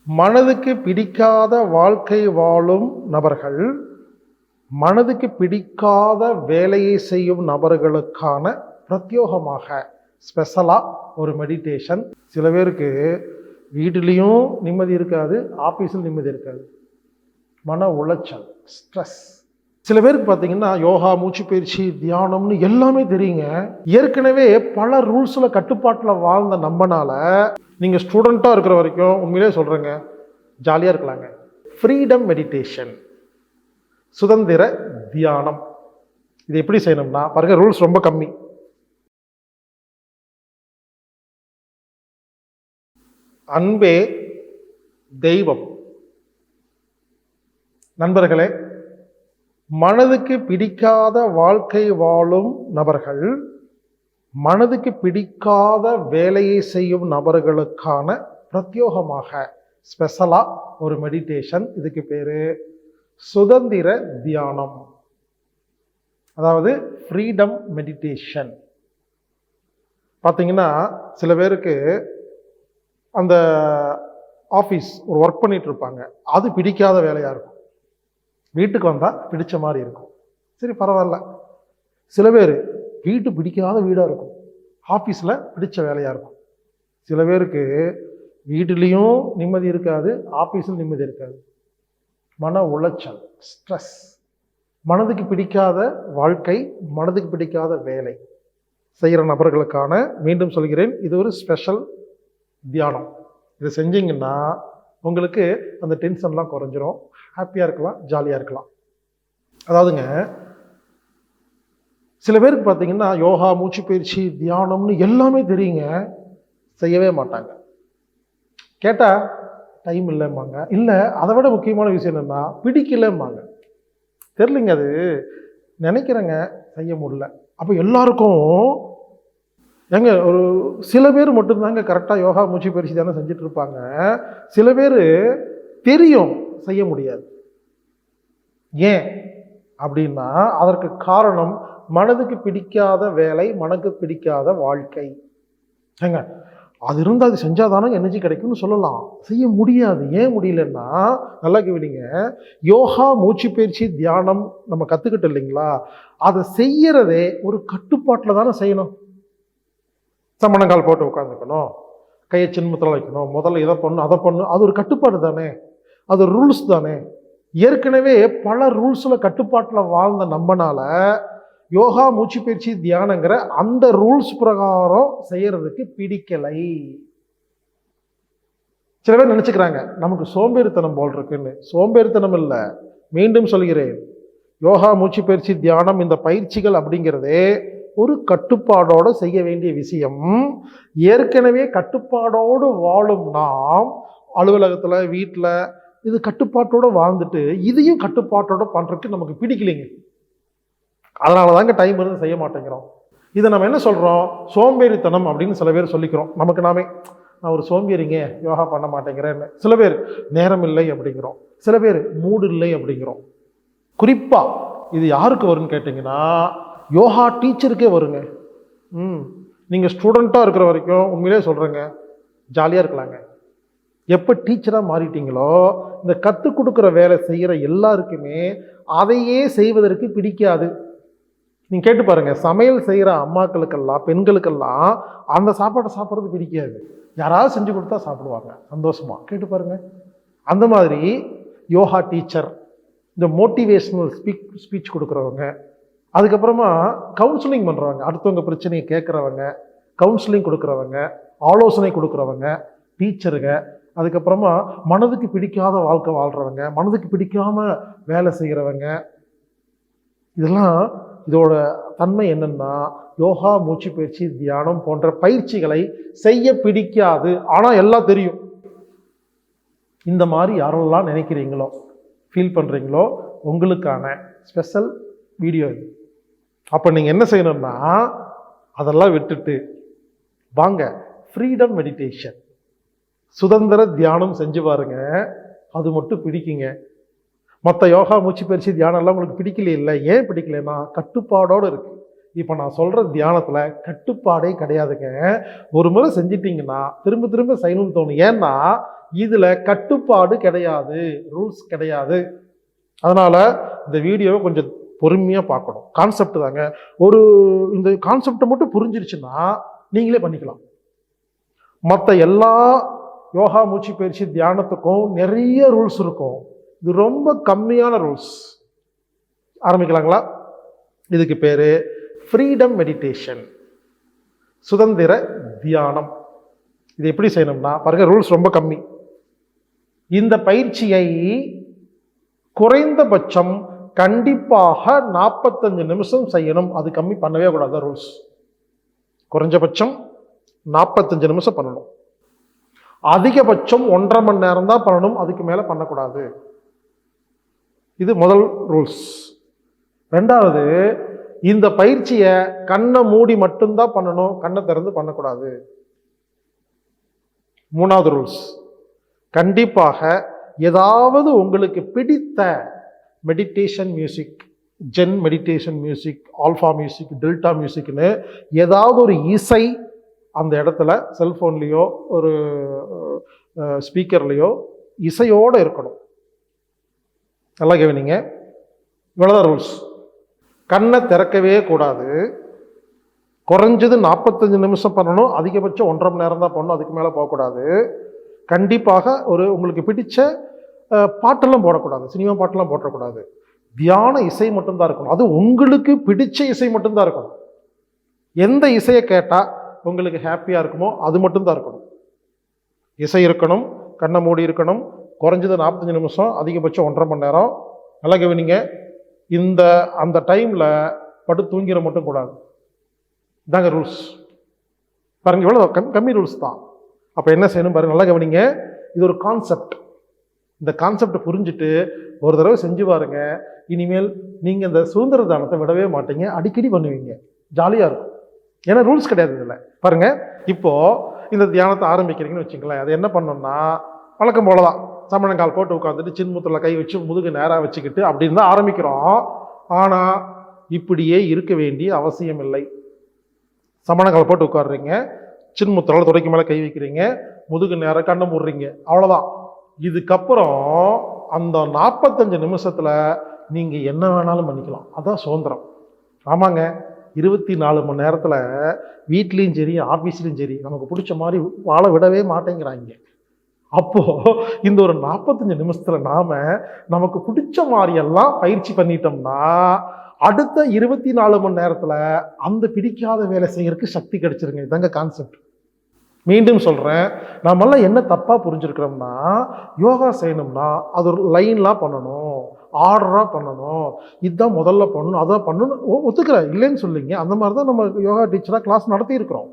மனதுக்கு பிடிக்காத வாழ்க்கை வாழும் நபர்கள், மனதுக்கு பிடிக்காத வேலையை செய்யும் நபர்களுக்கான பிரத்யோகமாக ஸ்பெஷலாக ஒரு மெடிடேஷன். சில பேருக்கு வீட்டிலையும் நிம்மதி இருக்காது, ஆஃபீஸில் நிம்மதி இருக்காது, மன உளைச்சல், ஸ்ட்ரெஸ். சில பேருக்கு பார்த்தீங்கன்னா யோகா, மூச்சு பயிற்சி, தியானம்னு எல்லாமே தெரியுங்க. ஏற்கனவே பல ரூல்ஸில் கட்டுப்பாட்டில் வாழ்ந்த நம்பனால நீங்கள் ஸ்டூடெண்ட்டாக இருக்கிற வரைக்கும் உண்மையிலே சொல்கிறேங்க, ஜாலியாக இருக்கலாங்க. ஃப்ரீடம் மெடிடேஷன், சுதந்திர தியானம். இது எப்படி செய்யணும்னா பாருங்க, ரூல்ஸ் ரொம்ப கம்மி. அன்பே தெய்வம். நண்பர்களே, மனதுக்கு பிடிக்காத வாழ்க்கை வாழும் நபர்கள், மனதுக்கு பிடிக்காத வேலையை செய்யும் நபர்களுக்கான பிரத்யோகமாக ஸ்பெஷலாக ஒரு மெடிடேஷன். இதுக்கு பேர் சுதந்திர தியானம், அதாவது ஃப்ரீடம் மெடிடேஷன். பார்த்தீங்கன்னா சில பேருக்கு அந்த ஆஃபீஸ் ஒரு ஒர்க் பண்ணிட்டு இருப்பாங்க, அது பிடிக்காத வேலையாக இருக்கும். வீட்டுக்கு வந்தால் பிடிச்ச மாதிரி இருக்கும், சரி பரவாயில்ல. சில பேர் வீட்டு பிடிக்காத வீடாக இருக்கும், ஆஃபீஸில் பிடிச்ச வேலையாக இருக்கும். சில பேருக்கு வீட்டிலையும் நிம்மதி இருக்காது, ஆஃபீஸில் நிம்மதி இருக்காது, மன உளைச்சல், ஸ்ட்ரெஸ். மனதுக்கு பிடிக்காத வாழ்க்கை, மனதுக்கு பிடிக்காத வேலை செய்கிற நபர்களுக்கான, மீண்டும் சொல்கிறேன், இது ஒரு ஸ்பெஷல் தியானம். இதை செஞ்சிங்கன்னா உங்களுக்கு அந்த டென்ஷன்லாம் குறைஞ்சிரும், ஹாப்பியாக இருக்கலாம், ஜாலியாக இருக்கலாம். அதாவதுங்க, சில பேருக்கு பார்த்தீங்கன்னா யோகா, மூச்சு பயிற்சி, தியானம்னு எல்லாமே தெரியுங்க, செய்யவே மாட்டாங்க. கேட்டால் டைம் இல்லைம்பாங்க, இல்லை அதை விட முக்கியமான விஷயம் என்னென்னா பிடிக்கலம்பாங்க. தெரிலிங்க, அது நினைக்கிறேங்க, செய்ய முடியல. அப்போ எல்லாருக்கும் ஏங்க ஒரு சில பேர் மட்டும்தாங்க கரெக்டாக யோகா, மூச்சு பயிற்சி தானே செஞ்சுட்டு இருப்பாங்க. சில பேர் தெரியும், செய்ய முடியாது. ஏன் அப்படின்னா அதற்கு காரணம் மனதுக்கு பிடிக்காத வேலை, மனதுக்கு பிடிக்காத வாழ்க்கை. ஏங்க அது இருந்தால் அது செஞ்சால் தானே எனர்ஜி கிடைக்கும்னு சொல்லலாம், செய்ய முடியாது. ஏன் முடியலன்னா, நல்லா கேவீங்க, யோகா, மூச்சு பயிற்சி, தியானம் நம்ம கற்றுக்கிட்டு இல்லைங்களா, அதை செய்யறதே ஒரு கட்டுப்பாட்டில் தானே செய்யணும். சமணங்கால் போட்டு உட்காந்துக்கணும், கையை சின்மத்தில் வைக்கணும், முதல்ல இதை பண்ணு அதை பண்ணு, அது ஒரு கட்டுப்பாடு தானே, அது ரூல்ஸ் தானே. ஏற்கனவே பல ரூல்ஸில் கட்டுப்பாட்டில் வாழ்ந்த நம்பனால யோகா, மூச்சு பயிற்சி, தியானங்கிற அந்த ரூல்ஸ் பிரகாரம் செய்யறதுக்கு பிடிக்கலை. சில பேர் நினைச்சுக்கிறாங்க நமக்கு சோம்பேறித்தனம் போல் இருக்குன்னு. சோம்பேறித்தனம் இல்லை, மீண்டும் சொல்கிறேன், யோகா, மூச்சு பயிற்சி, தியானம் இந்த பயிற்சிகள் அப்படிங்கிறதே ஒரு கட்டுப்பாடோடு செய்ய வேண்டிய விஷயம். ஏற்கனவே கட்டுப்பாடோடு வாழும் நாம் அலுவலகத்தில், வீட்டில் இது கட்டுப்பாட்டோடு வாழ்ந்துட்டு இதையும் கட்டுப்பாட்டோடு பண்ணுறதுக்கு நமக்கு பிடிக்கலைங்க. அதனால தாங்க டைம் இருந்து செய்ய மாட்டேங்கிறோம். இதை நம்ம என்ன சொல்கிறோம், சோம்பேறித்தனம் அப்படின்னு சில பேர் சொல்லிக்கிறோம். நமக்கு நாமே, நான் ஒரு சோம்பேறிங்க, யோகா பண்ண மாட்டேங்கிறேன்னு. சில பேர் நேரம் இல்லை அப்படிங்கிறோம், சில பேர் மூடு இல்லை அப்படிங்கிறோம். குறிப்பாக இது யாருக்கு வரும்னு கேட்டிங்கன்னா யோகா டீச்சருக்கே வருங்க. நீங்கள் ஸ்டூடெண்ட்டாக இருக்கிற வரைக்கும் உண்மையிலே சொல்கிறேங்க, ஜாலியாக இருக்கலாங்க. எப்போ டீச்சராக மாறிட்டீங்களோ, இந்த கற்றுக் கொடுக்குற வேலை செய்கிற எல்லாருக்குமே அதையே செய்வதற்கு பிடிக்காது. நீங்கள் கேட்டு பாருங்கள், சமையல் செய்கிற அம்மாக்களுக்கெல்லாம், பெண்களுக்கெல்லாம் அந்த சாப்பாட்டை சாப்பிட்றது பிடிக்காது. யாராவது செஞ்சு கொடுத்தா சாப்பிடுவாங்க சந்தோஷமாக. கேட்டு பாருங்கள். அந்த மாதிரி யோகா டீச்சர், இந்த மோட்டிவேஷ்னல் ஸ்பீச் கொடுக்குறவங்க, அதுக்கப்புறமா கவுன்சிலிங் பண்ணுறவங்க, அடுத்தவங்க பிரச்சனையை கேட்குறவங்க, கவுன்சிலிங் கொடுக்குறவங்க, ஆலோசனை கொடுக்குறவங்க டீச்சருங்க. அதுக்கப்புறமா மனதுக்கு பிடிக்காத வாழ்க்கை வாழ்கிறவங்க, மனதுக்கு பிடிக்காமல் வேலை செய்கிறவங்க. இதெல்லாம் இதோட தன்மை என்னன்னா, யோகா, மூச்சு பயிற்சி, தியானம் போன்ற பயிற்சிகளை செய்ய பிடிக்காது, ஆனால் எல்லாம் தெரியும். இந்த மாதிரி யாரெல்லாம் நினைக்கிறீங்களோ, ஃபீல் பண்ணுறீங்களோ, உங்களுக்கான ஸ்பெஷல் வீடியோ இது. அப்போ நீங்கள் என்ன செய்யணும்னா, அதெல்லாம் விட்டுட்டு வாங்க ஃப்ரீடம் மெடிடேஷன், சுதந்திர தியானம் செஞ்சு பாருங்க. அது மட்டும் பிடிக்குங்க. மற்ற யோகா, மூச்சு பயிற்சி, தியானம் எல்லாம் உங்களுக்கு பிடிக்கல. இல்லை, ஏன் பிடிக்கலன்னா கட்டுப்பாடோடு இருக்கு. இப்போ நான் சொல்கிற தியானத்தில் கட்டுப்பாடே கிடையாதுங்க. ஒரு முறை செஞ்சிட்டிங்கன்னா திரும்ப திரும்ப செய்யணும்னு தோணும். ஏன்னா இதில் கட்டுப்பாடு கிடையாது, ரூல்ஸ் கிடையாது. அதனால் இந்த வீடியோவை கொஞ்சம் பொறுமையாக பார்க்கணும். கான்செப்ட் தாங்க. இந்த கான்செப்டை மட்டும் புரிஞ்சிருச்சுன்னா நீங்களே பண்ணிக்கலாம். மற்ற எல்லா யோகா மூச்சு பயிற்சி தியானத்துக்கும் நிறைய ரூல்ஸ் இருக்கும். இது ரொம்ப கம்மியான ரூல்ஸ். ஆரம்பிக்கலாங்களா? இதுக்கு பேர் ஃப்ரீடம் மெடிடேஷன், சுதந்திர தியானம். இது எப்படி செய்யணும்னா பாருங்க, ரூல்ஸ் ரொம்ப கம்மி. இந்த பயிற்சியை குறைந்தபட்சம் கண்டிப்பாக 45 நிமிஷம் செய்யணும். அது கம்மி பண்ணவே கூடாது. ரூல்ஸ் குறைஞ்சபட்சம் 45 நிமிஷம் பண்ணணும். அதிகபட்சம் 1.5 மணி நேரம் தான் பண்ணணும், அதுக்கு மேலே பண்ணக்கூடாது. இது முதல் ரூல்ஸ். ரெண்டாவது, இந்த பயிற்சியை கண்ணை மூடி மட்டும்தான் பண்ணணும், கண்ணை திறந்து பண்ணக்கூடாது. மூணாவது ரூல்ஸ், கண்டிப்பாக ஏதாவது உங்களுக்கு பிடித்த meditation music, Zen meditation music, alpha music, delta மியூசிக்னு ஏதாவது ஒரு இசை அந்த இடத்துல செல்ஃபோன்லேயோ ஒரு ஸ்பீக்கர்லேயோ இசையோடு இருக்கணும். நல்லா கவனிங்க. இவ்வளோதான் ரூல்ஸ். கண்ணை திறக்கவே கூடாது. குறைஞ்சது 45 நிமிஷம் பண்ணணும், அதிகபட்சம் 1.5 மணி நேரம் தான் பண்ணணும், அதுக்கு மேலே போகக்கூடாது. கண்டிப்பாக உங்களுக்கு பிடிச்ச பாட்டெல்லாம் போடக்கூடாது, சினிமா பாட்டெல்லாம் போடக்கூடாது. தியான இசை மட்டும்தான் இருக்கணும். அது உங்களுக்கு பிடிச்ச இசை மட்டும்தான் இருக்கணும். எந்த இசையை கேட்டால் உங்களுக்கு ஹாப்பியாக இருக்குமோ அது மட்டும்தான் இருக்கணும். இசை இருக்கணும், கண்ணை மூடி இருக்கணும், குறைஞ்சது 45 நிமிஷம், அதிகபட்சம் 1.5 மணி நேரம். நல்லா கவனிங்க. அந்த டைமில் படுத்து தூங்கிட மட்டும் கூடாது. இதாங்க ரூல்ஸ். பாருங்க, இவ்வளோ கம்மி ரூல்ஸ் தான். அப்போ என்ன செய்யணும் பாருங்க, நல்லா கவனிங்க. இது ஒரு கான்செப்ட். இந்த கான்செப்டை புரிஞ்சுட்டு ஒரு தடவை செஞ்சு பாருங்க. இனிமேல் நீங்கள் இந்த சுதந்திர தானத்தை விடவே மாட்டீங்க, அடிக்கடி பண்ணுவீங்க, ஜாலியாக இருக்கும். ஏன்னா ரூல்ஸ் கிடையாது இதில். பாருங்க, இப்போது இந்த தியானத்தை ஆரம்பிக்கிறீங்கன்னு வச்சுங்களேன். அது என்ன பண்ணணும்னா வழக்கம் போல தான் சமணங்கால் போட்டு உட்காந்துட்டு சின்முத்தில் கை வச்சு முதுகு நேராக வச்சுக்கிட்டு அப்படின்னு தான் ஆரம்பிக்கிறோம். ஆனால் இப்படியே இருக்க வேண்டிய அவசியம் இல்லை. சமணங்கால் போட்டு உட்காடுறீங்க, சின்முத்திரால் துடைக்கு மேலே கை வைக்கிறீங்க, முதுகு நேராக கண்ணை மூடுறீங்க, அவ்வளோதான். இதுக்கப்புறம் அந்த 45 நிமிஷத்தில் நீங்கள் என்ன வேணாலும் பண்ணிக்கலாம். அதான் சுதந்திரம். ஆமாங்க, 24 மணி நேரத்தில் வீட்லேயும் சரி ஆஃபீஸ்லேயும் சரி நமக்கு பிடிச்ச மாதிரி வாழ விடவே மாட்டேங்கிறாங்க. அப்போது இந்த ஒரு 45 நிமிஷத்தில் நமக்கு பிடிச்ச மாதிரியெல்லாம் பயிற்சி பண்ணிட்டோம்னா அடுத்த 24 மணி நேரத்தில் அந்த பிடிக்காத வேலை செய்யறதுக்கு சக்தி கிடைச்சிருங்க. இதாங்க கான்செப்ட். மீண்டும் சொல்கிறேன், நம்மெல்லாம் என்ன தப்பாக புரிஞ்சுருக்கிறோம்னா, யோகா செய்யணும்னா அது ஒரு லைன்லாம் பண்ணணும், ஆர்டராக பண்ணணும், இதுதான் முதல்ல பண்ணணும், அதான் பண்ணணும். ஒத்துக்கிறேன், இல்லைன்னு சொல்லிங்க. அந்த மாதிரி தான் நம்ம யோகா டீச்சராக கிளாஸ் நடத்தியிருக்கிறோம்.